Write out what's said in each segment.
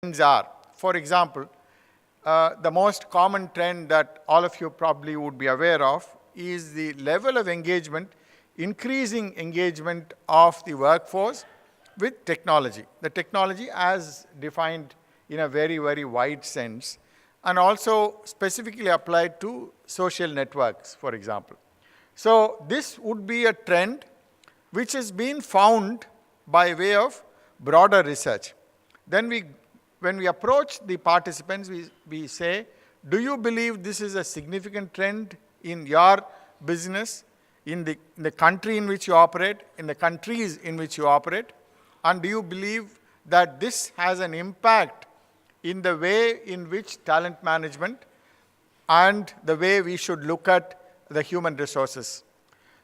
trends are. For example, the most common trend that all of you probably would be aware of is the level of engagement, increasing engagement of the workforce with technology. The technology as defined in a very, very wide sense, and also specifically applied to social networks, for example. So this would be a trend which has been found by way of broader research. Then when we approach the participants, we say, do you believe this is a significant trend in your business, in the country in which you operate, in the countries in which you operate? And do you believe that this has an impact in the way in which talent management and the way we should look at the human resources?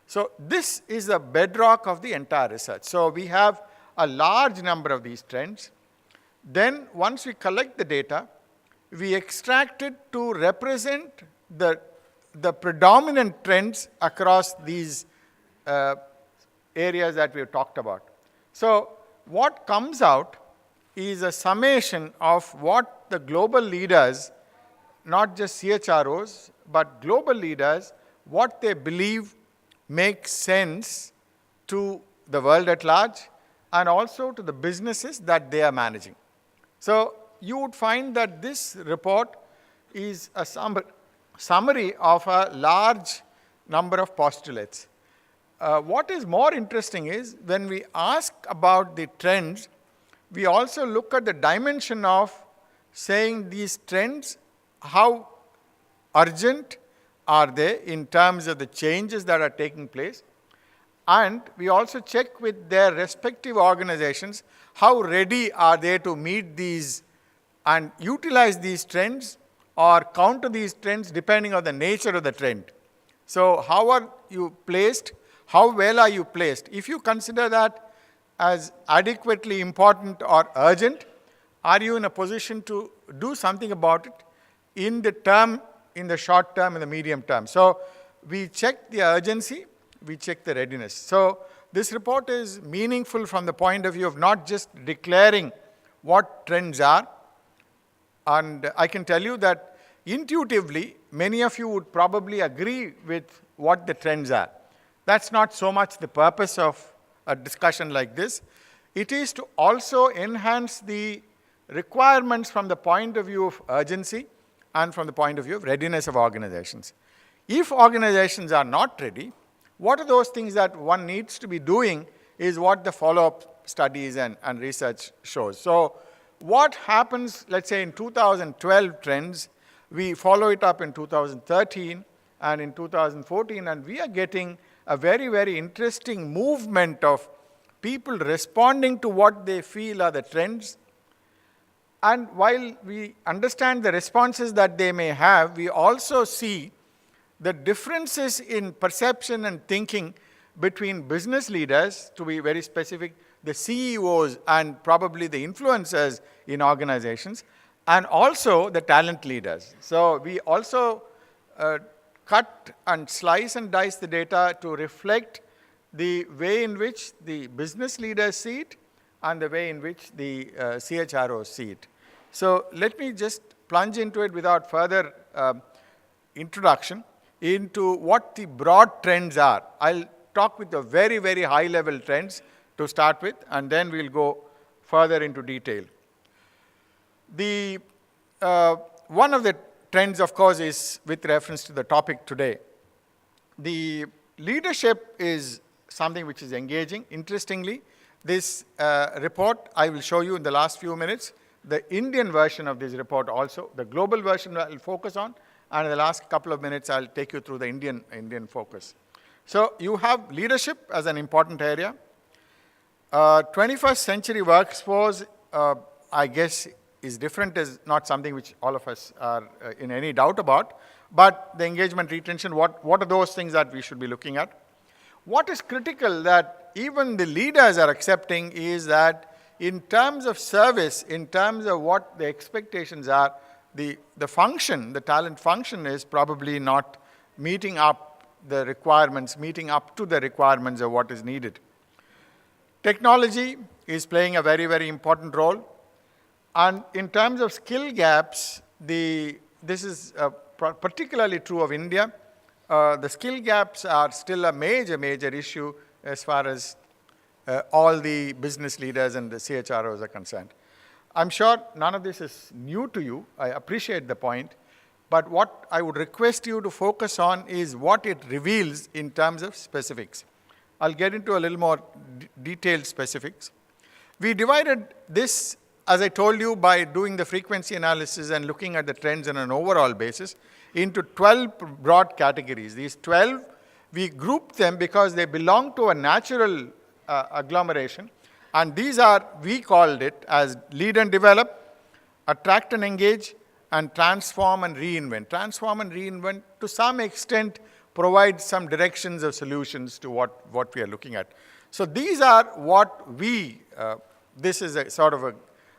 So this is the bedrock of the entire research. So we have a large number of these trends. Then once we collect the data, we extract it to represent the predominant trends across these areas that we have talked about. So what comes out is a summation of what the global leaders, not just CHROs, but global leaders, what they believe makes sense to the world at large and also to the businesses that they are managing. So you would find that this report is a summary of a large number of postulates. What is more interesting is when we ask about the trends, we also look at the dimension of saying these trends, how urgent are they in terms of the changes that are taking place. And we also check with their respective organizations, how ready are they to meet these and utilize these trends or counter these trends depending on the nature of the trend. So how are you placed? How well are you placed? If you consider that as adequately important or urgent, are you in a position to do something about it in the short term, in the medium term? So we check the urgency, we check the readiness. So this report is meaningful from the point of view of not just declaring what trends are. And I can tell you that intuitively, many of you would probably agree with what the trends are. That's not so much the purpose of a discussion like this. It is to also enhance the requirements from the point of view of urgency and from the point of view of readiness of organizations. If organizations are not ready, what are those things that one needs to be doing is what the follow-up studies and research shows. So what happens, let's say in 2012 trends, we follow it up in 2013 and in 2014, and we are getting a very, very interesting movement of people responding to what they feel are the trends. And while we understand the responses that they may have, we also see the differences in perception and thinking between business leaders, to be very specific, the CEOs and probably the influencers in organizations, and also the talent leaders. So we also cut and slice and dice the data to reflect the way in which the business leaders see it and the way in which the CHROs see it. So let me just plunge into it without further introduction into what the broad trends are. I'll talk with the very, very high level trends to start with, and then we'll go further into detail. The one of the trends, of course, is with reference to the topic today. The leadership is something which is engaging. Interestingly, this report I will show you in the last few minutes, the Indian version of this report also. The global version I'll focus on, and in the last couple of minutes I'll take you through the Indian focus. So you have leadership as an important area. 21st century workforce, I guess, is different, is not something which all of us are in any doubt about. But the engagement retention, what are those things that we should be looking at? What is critical that even the leaders are accepting is that in terms of service, in terms of what the expectations are, the function, the talent function is probably not meeting up the requirements, meeting up to the requirements of what is needed. Technology is playing a very, very important role. And in terms of skill gaps, this is particularly true of India. The skill gaps are still a major, major issue as far as all the business leaders and the CHROs are concerned. I'm sure none of this is new to you. I appreciate the point. But what I would request you to focus on is what it reveals in terms of specifics. I'll get into a little more detailed specifics. We divided this, as I told you, by doing the frequency analysis and looking at the trends on an overall basis, into 12 broad categories. These 12, we grouped them because they belong to a natural agglomeration. And these are, we called it as lead and develop, attract and engage, and transform and reinvent. Transform and reinvent, to some extent, provide some directions or solutions to what we are looking at. So these are what this is a sort of an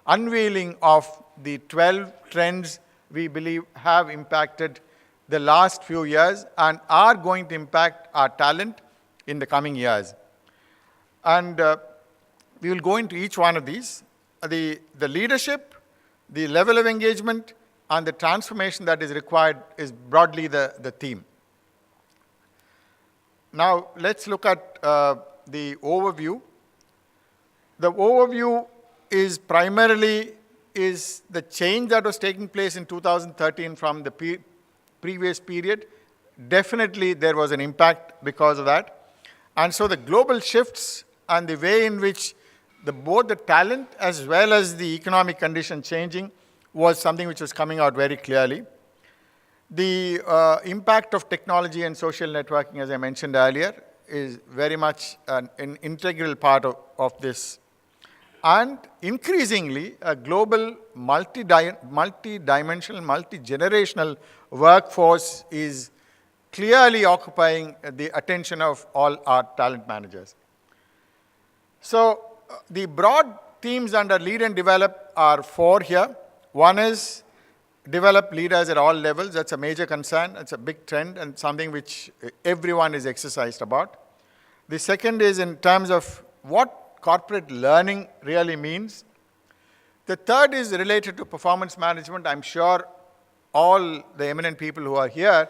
unveiling of the 12 trends we believe have impacted the last few years and are going to impact our talent in the coming years. And we will go into each one of these. The leadership, the level of engagement, and the transformation that is required is broadly the theme. Now, let's look at the overview. The overview is primarily the change that was taking place in 2013 from the previous period. Definitely, there was an impact because of that. And so the global shifts and the way in which both the talent as well as the economic condition changing was something which was coming out very clearly. The impact of technology and social networking, as I mentioned earlier, is very much an integral part of this. And increasingly, a global multi-dimensional, multi-generational workforce is clearly occupying the attention of all our talent managers. So the broad themes under lead and develop are 4 here. One is develop leaders at all levels. That's a major concern. It's a big trend and something which everyone is exercised about. The second is in terms of what corporate learning really means. The third is related to performance management. I'm sure all the eminent people who are here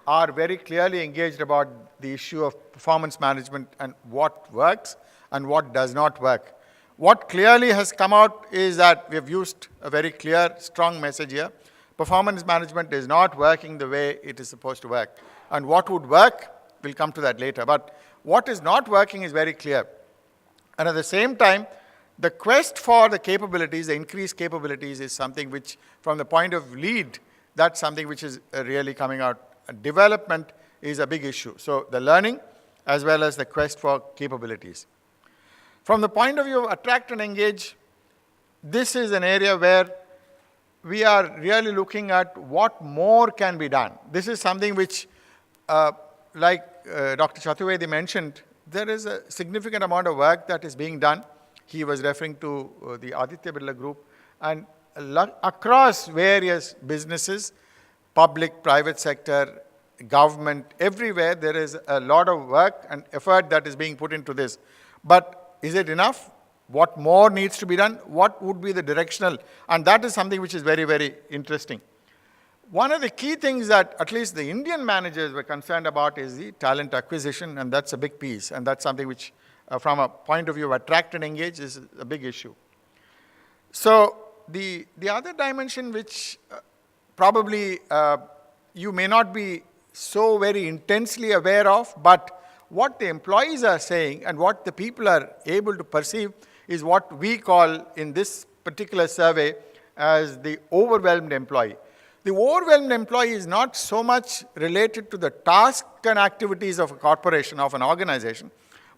are very clearly engaged about the issue of performance management and what works and what does not work. What clearly has come out is that we have used a very clear, strong message here. Performance management is not working the way it is supposed to work. And what would work, we'll come to that later. But what is not working is very clear. And at the same time, the quest for the capabilities, the increased capabilities, is something which, from the point of lead, that's something which is really coming out. Development is a big issue. So the learning as well as the quest for capabilities. From the point of view of attract and engage, this is an area where we are really looking at what more can be done. This is something which, like Dr. Chaturvedi mentioned, there is a significant amount of work that is being done. He was referring to the Aditya Birla Group. And across various businesses, public, private sector, government, everywhere, there is a lot of work and effort that is being put into this. But is it enough? What more needs to be done? What would be the directional? And that is something which is very, very interesting. One of the key things that at least the Indian managers were concerned about is the talent acquisition, and that's a big piece. And that's something which, from a point of view of attract and engage, is a big issue. So the other dimension which probably you may not be so very intensely aware of, but what the employees are saying and what the people are able to perceive is what we call in this particular survey as the overwhelmed employee. The overwhelmed employee is not so much related to the task and activities of a corporation, of an organization,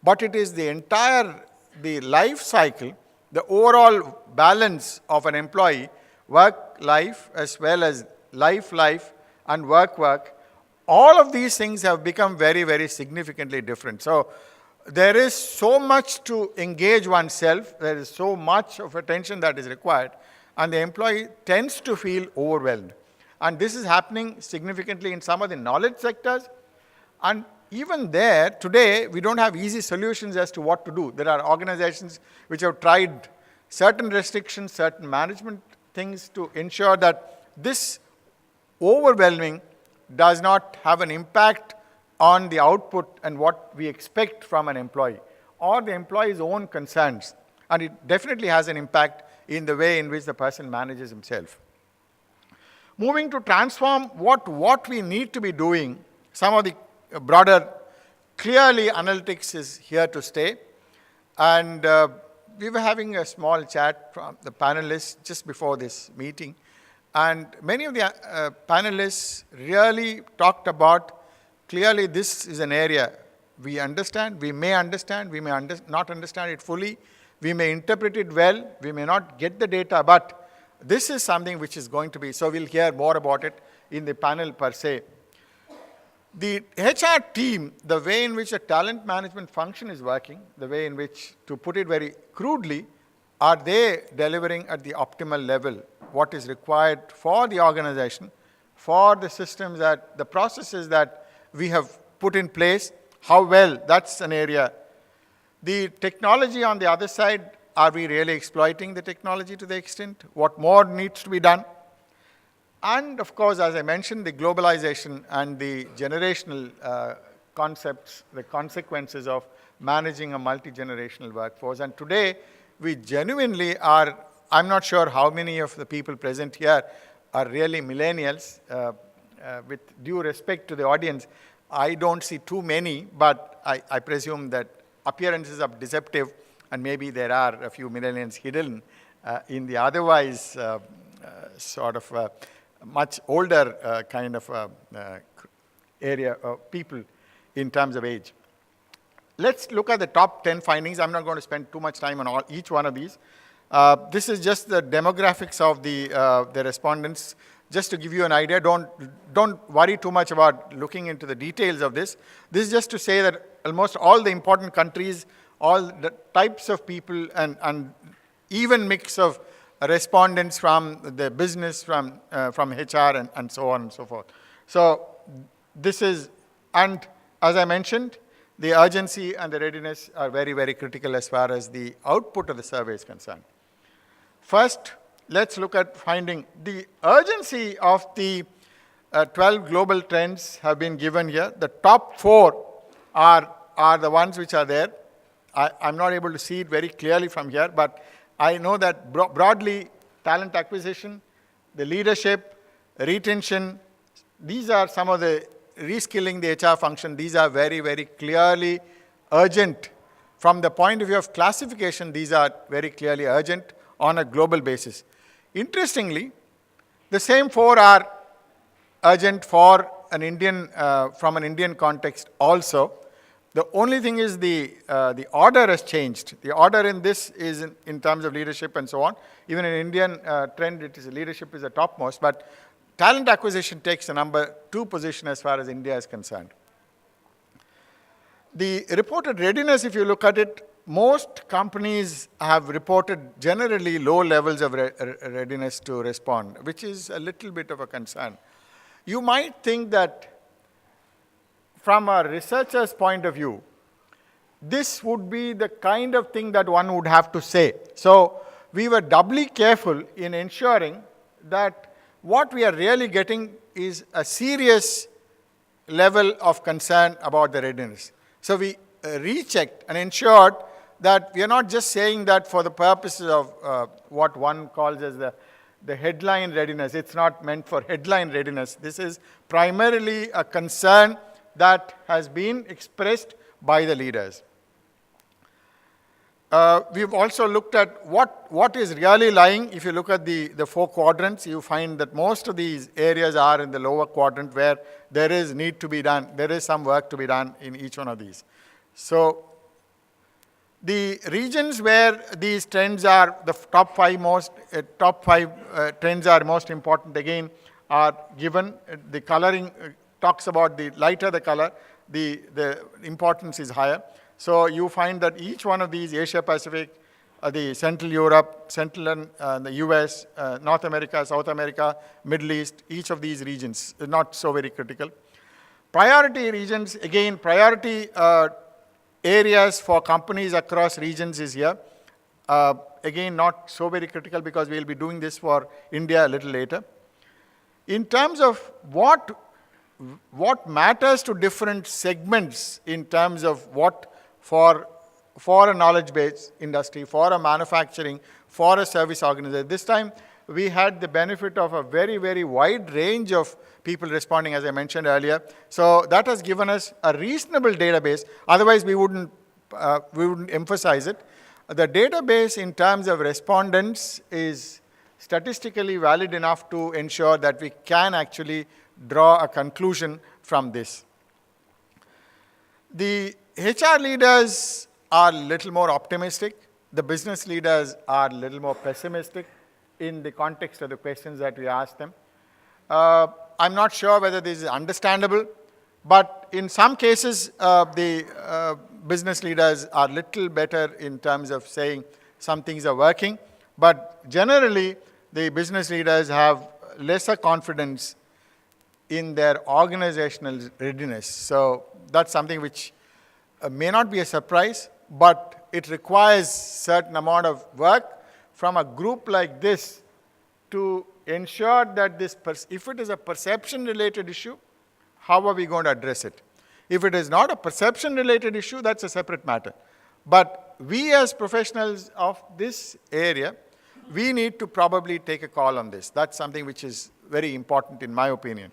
but it is the entire, the life cycle, the overall balance of an employee, work-life as well as life-life and work-work. All of these things have become very, very significantly different. So there is so much to engage oneself. There is so much of attention that is required. And the employee tends to feel overwhelmed. And this is happening significantly in some of the knowledge sectors. And even there, today, we don't have easy solutions as to what to do. There are organizations which have tried certain restrictions, certain management things to ensure that this overwhelming does not have an impact on the output and what we expect from an employee or the employee's own concerns. And it definitely has an impact in the way in which the person manages himself. Moving to transform what we need to be doing, some of the broader, clearly analytics is here to stay. And we were having a small chat from the panelists just before this meeting. And many of the panelists really talked about, clearly this is an area we understand, we may not understand it fully, we may interpret it well, we may not get the data, but this is something which is going to be, so we'll hear more about it in the panel per se. The HR team, the way in which a talent management function is working, the way in which, to put it very crudely, are they delivering at the optimal level what is required for the organization, for the systems that, the processes that we have put in place, how well, that's an area. The technology on the other side, are we really exploiting the technology to the extent? What more needs to be done? And of course, as I mentioned, the globalization and the generational concepts, the consequences of managing a multi-generational workforce. And today, we genuinely are, I'm not sure how many of the people present here are really millennials. With due respect to the audience, I don't see too many, but I presume that appearances are deceptive, and maybe there are a few millennials hidden in the otherwise sort of much older kind of area of people in terms of age. Let's look at the top 10 findings. I'm not going to spend too much time on each one of these. This is just the demographics of the respondents. Just to give you an idea, don't worry too much about looking into the details of this. This is just to say that almost all the important countries, all the types of people, and even mix of respondents from the business, from HR, and so on and so forth. So this is, and as I mentioned, the urgency and the readiness are very, very critical as far as the output of the survey is concerned. First, let's look at finding the urgency of the 12 global trends have been given here. The top 4 are the ones which are there. I'm not able to see it very clearly from here, but I know that broadly, talent acquisition, the leadership, retention, these are some of the reskilling the HR function. These are very, very clearly urgent. From the point of view of classification, these are very clearly urgent on a global basis. Interestingly, the same 4 are urgent for an Indian, from an Indian context also. The only thing is the order has changed. The order in this is in terms of leadership and so on. Even in Indian trend, it is leadership is the topmost, but talent acquisition takes the number 2 position as far as India is concerned. The reported readiness, if you look at it, most companies have reported generally low levels of readiness to respond, which is a little bit of a concern. You might think that from a researcher's point of view, this would be the kind of thing that one would have to say. So we were doubly careful in ensuring that what we are really getting is a serious level of concern about the readiness. So we rechecked and ensured that we are not just saying that for the purposes of what one calls as the headline readiness. It's not meant for headline readiness. This is primarily a concern that has been expressed by the leaders. We've also looked at what is really lying. If you look at the 4 quadrants, you find that most of these areas are in the lower quadrant where there is need to be done. There is some work to be done in each one of these. So the regions where these trends are, the top 5 trends are most important again, are given. The coloring talks about the lighter the color, the importance is higher. So you find that each one of these, Asia Pacific, the Central Europe, Central and the US, North America, South America, Middle East, each of these regions is not so very critical. Priority regions, again, priority areas for companies across regions is here. again, not so very critical because we'll be doing this for India a little later. In terms of what matters to different segments in terms of what for a knowledge-based industry, for a manufacturing, for a service organization. This time, we had the benefit of a very, very wide range of people responding, as I mentioned earlier. So that has given us a reasonable database. Otherwise, we wouldn't emphasize it. The database in terms of respondents is statistically valid enough to ensure that we can actually draw a conclusion from this. The HR leaders are a little more optimistic. The business leaders are a little more pessimistic in the context of the questions that we asked them. I'm not sure whether this is understandable, but in some cases, the business leaders are a little better in terms of saying some things are working, but generally, the business leaders have lesser confidence in their organizational readiness. So that's something which may not be a surprise, but it requires certain amount of work from a group like this to ensure that this, if it is a perception-related issue, how are we going to address it? If it is not a perception-related issue, that's a separate matter. But we as professionals of this area, we need to probably take a call on this. That's something which is very important in my opinion.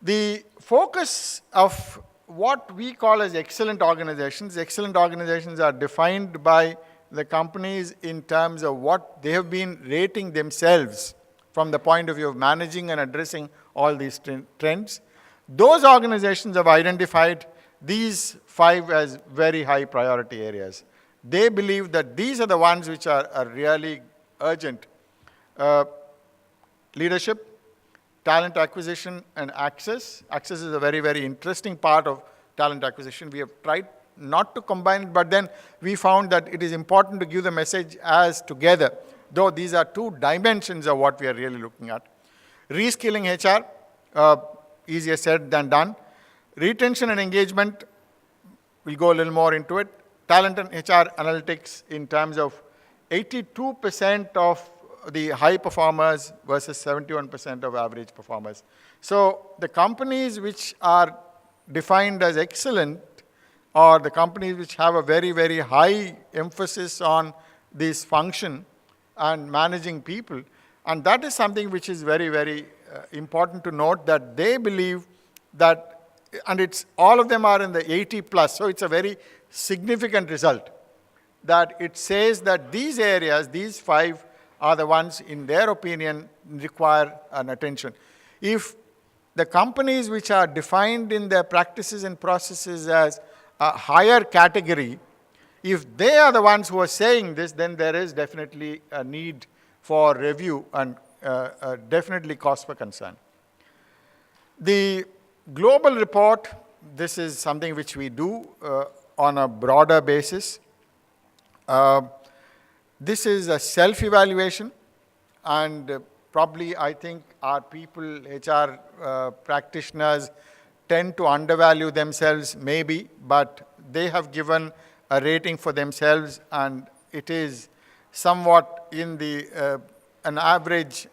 The focus of what we call as excellent organizations are defined by the companies in terms of what they have been rating themselves from the point of view of managing and addressing all these trends. Those organizations have identified these 5 as very high priority areas. They believe that these are the ones which are really urgent. Leadership, talent acquisition, and access. Access is a very, very interesting part of talent acquisition. We have tried not to combine it, but then we found that it is important to give the message as together, though these are 2 dimensions of what we are really looking at. Reskilling HR, easier said than done. Retention and engagement, we'll go a little more into it. Talent and HR analytics in terms of 82% of the high performers versus 71% of average performers. So the companies which are defined as excellent or the companies which have a very, very high emphasis on this function and managing people, and that is something which is very, very important to note that they believe that, and it's all of them are in the 80 plus, so it's a very significant result, that it says that these areas, these 5 are the ones in their opinion require an attention. If the companies which are defined in their practices and processes as a higher category, if they are the ones who are saying this, then there is definitely a need for review and definitely cause for concern. The global report, this is something which we do on a broader basis. This is a self-evaluation, and probably I think our people, HR practitioners, tend to undervalue themselves maybe, but they have given a rating for themselves, and it is somewhat in the an average